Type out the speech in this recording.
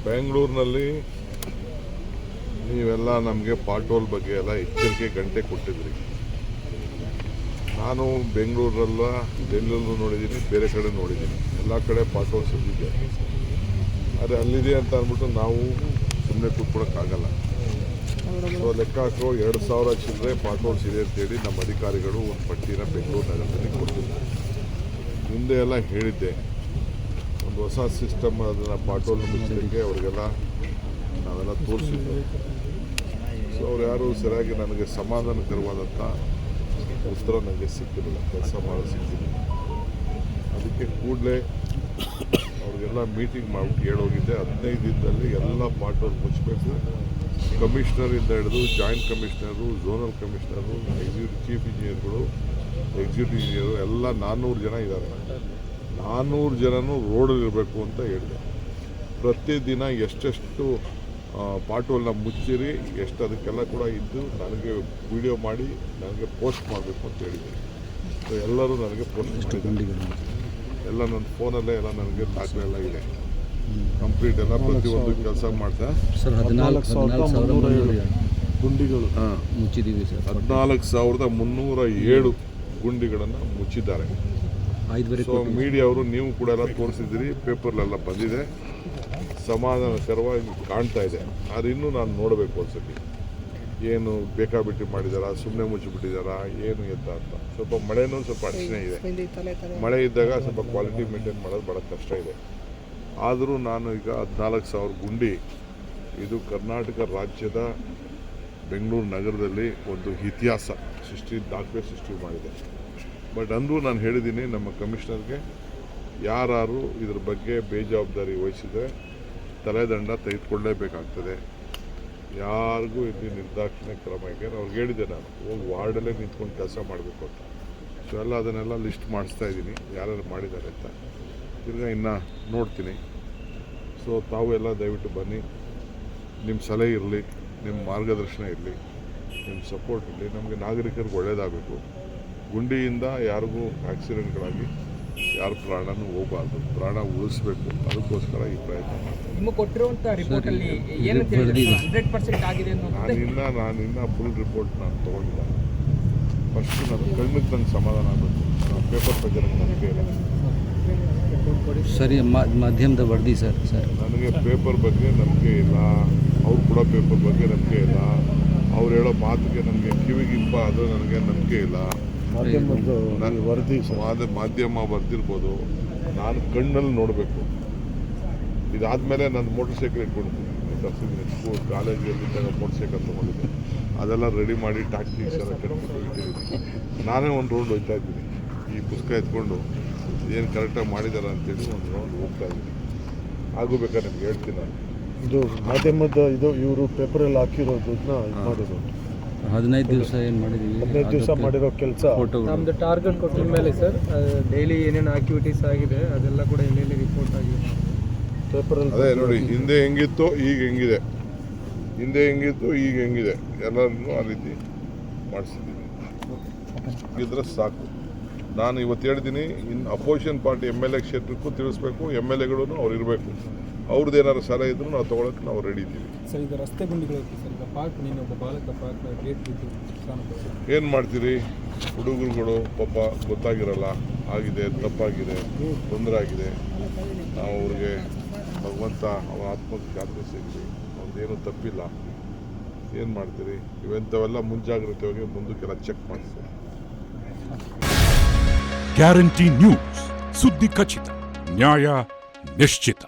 ಬೆಂಗಳೂರಿನಲ್ಲಿ ನೀವೆಲ್ಲ ನಮಗೆ ಪಾಟೋಲ್ ಬಗ್ಗೆ ಎಲ್ಲ ಎಚ್ಚರಿಕೆ ಗಂಟೆ ಕೊಟ್ಟಿದ್ರಿ. ನಾನು ಬೆಂಗಳೂರಲ್ಲ ಡೆಲ್ಲಿಯಲ್ಲೂ ನೋಡಿದ್ದೀನಿ, ಬೇರೆ ಕಡೆ ನೋಡಿದ್ದೀನಿ, ಎಲ್ಲ ಕಡೆ ಪಾಟೋಲ್ಸ್ ಇದ್ದಿದೆ. ಆದರೆ ಅಲ್ಲಿದೆ ಅಂತ ಅಂದ್ಬಿಟ್ಟು ನಾವು ಸುಮ್ಮನೆ ಕೂತ್ಕೊಳ್ಳೋಕ್ಕಾಗಲ್ಲ. ಸೊ ಲೆಕ್ಕ ಹಾಕೋ 2,000 ಚಿಲ್ಲರೆ ಪಾಟೋಲ್ಸ್ ಇದೆ ಅಂತೇಳಿ ನಮ್ಮ ಅಧಿಕಾರಿಗಳು ಒಂದು ಪಟ್ಟಿನ ಬೆಂಗಳೂರು ನಗರದಲ್ಲಿ ಕೊಟ್ಟಿದ್ದಾರೆ. ಹಿಂದೆ ಎಲ್ಲ ಹೇಳಿದ್ದೆ, ಒಂದು ಹೊಸ ಸಿಸ್ಟಮ್ ಅದನ್ನು ಪಾಟೋಲ್ ಮುಚ್ಚಲಿಕ್ಕೆ ಅವರಿಗೆಲ್ಲ ನಾವೆಲ್ಲ ತೋರಿಸಿದ್ದೆ. ಸೊ ಅವ್ರು ಯಾರು ಸರಿಯಾಗಿ ನನಗೆ ಸಮಾಧಾನಕರವಾದಂಥ ಉತ್ತರ ನನಗೆ ಸಿಕ್ಕಿರಲಿಲ್ಲ, ಕೆಲಸ ಮಾಡೋದು ಸಿಕ್ಕಿಲ್ಲ. ಅದಕ್ಕೆ ಕೂಡಲೇ ಅವ್ರಿಗೆಲ್ಲ ಮೀಟಿಂಗ್ ಮಾಡಿಬಿಟ್ಟು ಹೇಳೋಗಿದ್ದೆ, 15 ದಿನದಲ್ಲಿ ಎಲ್ಲ ಪಾಟೋಲ್ ಮುಚ್ಚಬೇಕು. ಕಮಿಷನರಿಂದ ಹಿಡಿದು joint commissioner, zonal commissioner, chief ಇಂಜಿನಿಯರ್ಗಳು, ಎಕ್ಸಿಕ್ಯೂಟಿವ್ ಇಂಜಿನಿಯರು ಎಲ್ಲ 400 ಜನ ಇದ್ದಾರೆ. 400 ಜನನೂ ರೋಡಲ್ಲಿರಬೇಕು ಅಂತ ಹೇಳಿದೆ. ಪ್ರತಿದಿನ ಎಷ್ಟೆಷ್ಟು ಪಾಟೋಲ್ನ ಮುಚ್ಚಿರಿ, ಎಷ್ಟು ಅದಕ್ಕೆಲ್ಲ ಕೂಡ ಇದ್ದು ನನಗೆ ವಿಡಿಯೋ ಮಾಡಿ ನನಗೆ ಪೋಸ್ಟ್ ಮಾಡಬೇಕು ಅಂತ ಹೇಳಿದೆ. ಸೊ ಎಲ್ಲರೂ ನನಗೆ ಪೋಸ್ಟ್ ಮಾಡಿದ್ದಾರೆ. ಎಲ್ಲ ನನ್ನ ಫೋನಲ್ಲೇ ಎಲ್ಲ ನನಗೆ ದಾಖಲೆ ಎಲ್ಲ ಇದೆ, ಕಂಪ್ಲೀಟ್ ಎಲ್ಲ ಪ್ರತಿಯೊಂದು ಕೆಲಸ ಮಾಡ್ತಾ. Sir 14,307 ಗುಂಡಿಗಳು ಮುಚ್ಚಿದ್ದೀವಿ sir. 14,307 ಗುಂಡಿಗಳನ್ನು ಮುಚ್ಚಿದ್ದಾರೆ. ಸೊ ಮೀಡಿಯಾವರು ನೀವು ಕೂಡ ಎಲ್ಲ ತೋರಿಸಿದ್ದೀರಿ, ಪೇಪರ್ಲೆಲ್ಲ ಬಂದಿದೆ, ಸಮಾಧಾನಕರವಾಗಿ ಕಾಣ್ತಾ ಇದೆ. ಆದರೆ ಇನ್ನೂ ನಾನು ನೋಡಬೇಕು ಒಂದ್ಸತಿ ಏನು ಬೇಕಾಬಿಟ್ಟಿ ಮಾಡಿದಾರಾ, ಸುಮ್ಮನೆ ಮುಚ್ಚಿಬಿಟ್ಟಿದ್ದಾರಾ, ಏನು ಎತ್ತ ಅಂತ. ಸ್ವಲ್ಪ ಮಳೆನೂ ಸ್ವಲ್ಪ ಅಡಚಣೆ ಇದೆ. ಮಳೆ ಇದ್ದಾಗ ಸ್ವಲ್ಪ ಕ್ವಾಲಿಟಿ ಮೇಂಟೈನ್ ಮಾಡೋದು ಭಾಳ ಕಷ್ಟ ಇದೆ. ಆದರೂ ನಾನು ಈಗ 14,000 ಗುಂಡಿ, ಇದು ಕರ್ನಾಟಕ ರಾಜ್ಯದ ಬೆಂಗಳೂರು ನಗರದಲ್ಲಿ ಒಂದು ಇತಿಹಾಸ ದಾಖಲೆ ಸೃಷ್ಟಿ ಮಾಡಿದೆ. ಬಟ್ ಅಂದರೂ ನಾನು ಹೇಳಿದ್ದೀನಿ ನಮ್ಮ ಕಮಿಷನರ್ಗೆ, ಯಾರು ಇದ್ರ ಬಗ್ಗೆ ಬೇಜವಾಬ್ದಾರಿ ವಹಿಸಿದರೆ ತಲೆದಂಡ ತೆಗೆದುಕೊಳ್ಳಲೇಬೇಕಾಗ್ತದೆ. ಯಾರಿಗೂ ಇಲ್ಲಿ ನಿರ್ದಾಕ್ಷಿಣ್ಯ ಕ್ರಮ ಇದೆ. ಅವ್ರಿಗೆ ಹೇಳಿದ್ದೆ, ನಾನು ಹೋಗಿ ವಾರ್ಡಲ್ಲೇ ನಿಂತ್ಕೊಂಡು ಕೆಲಸ ಮಾಡಬೇಕು ಅಂತ. ಸೊ ಎಲ್ಲ ಅದನ್ನೆಲ್ಲ ಲಿಸ್ಟ್ ಮಾಡಿಸ್ತಾ ಇದ್ದೀನಿ, ಯಾರ್ಯಾರು ಮಾಡಿದ್ದಾರೆ ಅಂತ. ತಿರ್ಗಾ ಇನ್ನು ನೋಡ್ತೀನಿ. ಸೊ ತಾವು ಎಲ್ಲ ದಯವಿಟ್ಟು ಬನ್ನಿ, ನಿಮ್ಮ ಸಲಹೆ ಇರಲಿ, ನಿಮ್ಮ ಮಾರ್ಗದರ್ಶನ ಇರಲಿ, ನಿಮ್ಮ ಸಪೋರ್ಟ್ ಇರಲಿ. ನಮಗೆ ನಾಗರಿಕರಿಗೆ ಒಳ್ಳೆಯದಾಗಬೇಕು. ಗುಂಡಿಯಿಂದ ಯಾರಿಗೂ ಆಕ್ಸಿಡೆಂಟ್ಗಳಾಗಿ ಯಾರ ಪ್ರಾಣನೂ ಹೋಗಬಾರ್ದು, ಪ್ರಾಣ ಉಳಿಸ್ಬೇಕು. ಅದಕ್ಕೋಸ್ಕರ ಈ ಪ್ರಯತ್ನ ಮಾಡ್ತೀನಿ. ನಿಮಗೆ ಕೊಟ್ಟಿರುವಂಥ ರಿಪೋರ್ಟಲ್ಲಿ ಏನು 100% ಆಗಿದೆ ನಾನಿನ್ನ ಫುಲ್ ರಿಪೋರ್ಟ್ ನಾನು ತೊಗೊಂಡಿಲ್ಲ. ಫಸ್ಟ್ ನನ್ನ ಕಣ್ಣಿಗೆ ನಂಗೆ ಸಮಾಧಾನ ಆಗಬೇಕು. ನಾನು ಪೇಪರ್ ಬಗ್ಗೆ ನಂಬಿಕೆ ಇಲ್ಲ ಸರಿ. ಮಾಧ್ಯಮದ ವರದಿ ಸರ್ ನನಗೆ ಪೇಪರ್ ಬಗ್ಗೆ ನಂಬಿಕೆ ಇಲ್ಲ, ಅವ್ರು ಕೂಡ ಪೇಪರ್ ಬಗ್ಗೆ ನಂಬಿಕೆ ಇಲ್ಲ, ಅವ್ರು ಹೇಳೋ ಮಾತಿಗೆ ನನಗೆ ಕಿವಿಗಿಂಪ ಅದು ನನಗೆ ನಂಬಿಕೆ ಇಲ್ಲ. ವರದಿ ಮಾಧ್ಯಮ ಬರ್ದಿರ್ಬೋದು, ನಾನು ಕಣ್ಣಲ್ಲಿ ನೋಡಬೇಕು. ಇದಾದಮೇಲೆ ನಾನು ಮೋಟರ್ ಸೈಕಲ್ ಇಟ್ಕೊಂಡಿದ್ದೀನಿ, ತರಿಸಿದ್ದೀನಿ. ಸ್ಕೂಲ್ ಕಾಲೇಜಲ್ಲಿದ್ದಾಗ ಮೋಟರ್ ಸೈಕಲ್ ತೊಗೊಂಡಿದ್ದೆ, ಅದೆಲ್ಲ ರೆಡಿ ಮಾಡಿ ಟ್ಯಾಕ್ಟೀಸ್ ಎಲ್ಲ ಕಟ್ಬಿಟ್ಟು ಇಟ್ಟಿದ್ದೀನಿ. ನಾನೇ ಒಂದು ರೌಂಡ್ ಹೋಗ್ತಾ ಇದ್ದೀನಿ, ಈ ಪುಸ್ತಕ ಎತ್ಕೊಂಡು ಏನು ಕರೆಕ್ಟಾಗಿ ಮಾಡಿದ್ದಾರೆ ಅಂತೇಳಿ ಒಂದು ರೌಂಡ್ ಹೋಗ್ತಾ ಇದ್ದೀನಿ. ಆಗೋಬೇಕಾದ್ರೆ ನಿಮ್ಗೆ ಹೇಳ್ತೀನಿ. ನಾನು ಇದು ಮಾಧ್ಯಮದ ಇದು ಇವರು ಪೇಪರಲ್ಲಿ ಹಾಕಿರೋದನ್ನ ಇದು ಮಾಡೋದು 15 ದಿವಸ ಏನು ಮಾಡಿದ್ದೀವಿ, 15 ದಿವಸ ಮಾಡಿರೋ ಕೆಲಸ. ನಮ್ಮದು ಟಾರ್ಗೆಟ್ ಕೊಟ್ಟಿದ ಮೇಲೆ ಸರ್ ಡೈಲಿ ಏನೇನು ಆಕ್ಟಿವಿಟೀಸ್ ಆಗಿದೆ ಅದೆಲ್ಲ ಕೂಡ ಎಲ್ಲೆಲ್ಲಿ ರಿಪೋರ್ಟ್ ಆಗಿದೆ ಪೇಪರಲ್ಲಿ. ಅದೇ ನೋಡಿ, ಹಿಂದೆ ಹೆಂಗಿತ್ತು ಈಗ ಹೆಂಗಿದೆ, ಹಿಂದೆ ಹೆಂಗಿತ್ತು ಈಗ ಹೆಂಗಿದೆ, ಎಲ್ಲರನ್ನೂ ಆ ರೀತಿ ಮಾಡಿಸಿದ್ದೀನಿ. ಇದ್ರೆ ಸಾಕು. ನಾನು ಇವತ್ತು ಹೇಳ್ತೀನಿ, ಇನ್ನು ಅಪೋಸಿಷನ್ ಪಾರ್ಟಿ MLA ಕ್ಷೇತ್ರಕ್ಕೂ ತಿಳಿಸ್ಬೇಕು, MLAಗಳು ಅವ್ರು ಇರಬೇಕು. ಅವ್ರದ್ದು ಏನಾದ್ರು ಸಲಹೆ ಇದ್ರೂ ನಾವು ತೊಗೊಳಕ್ಕೆ ನಾವು ರೆಡಿ ಇದ್ದೀವಿ. ಸರ್ ಈಗ ರಸ್ತೆ ಗುಂಡಿಗಳು ಸರ್, ಈಗ ಪಾರ್ಕ್ ನೀನೊಬ್ಬ ಬಾಲಕ ಪಾರ್ಕ್ ಗೇಟ್ ಬಿದ್ದು ಏನು ಮಾಡ್ತೀರಿ? ಹುಡುಗರುಗಳು ಪಾಪ ಗೊತ್ತಾಗಿರಲ್ಲ, ಆಗಿದೆ, ತಪ್ಪಾಗಿದೆ, ತೊಂದರೆ ಆಗಿದೆ. ನಾವು ಅವ್ರಿಗೆ ಭಗವಂತ ಅವರ ಆತ್ಮಕ್ಕೆ ಶಾಂತಿ ಸಿಗಲಿ, ಅವ್ರದ್ದೇನು ತಪ್ಪಿಲ್ಲ. ಏನು ಮಾಡ್ತೀರಿ? ಇವೆಂಥವೆಲ್ಲ ಮುಂಜಾಗ್ರತೆಯಾಗಿ ಮುಂದಕ್ಕೆಲ್ಲ ಚೆಕ್ ಮಾಡಿಸ್ತೀವಿ. ಗ್ಯಾರಂಟಿ ನ್ಯೂಸ್, ಸುದ್ದಿ ಖಚಿತ, ನ್ಯಾಯ ನಿಶ್ಚಿತ.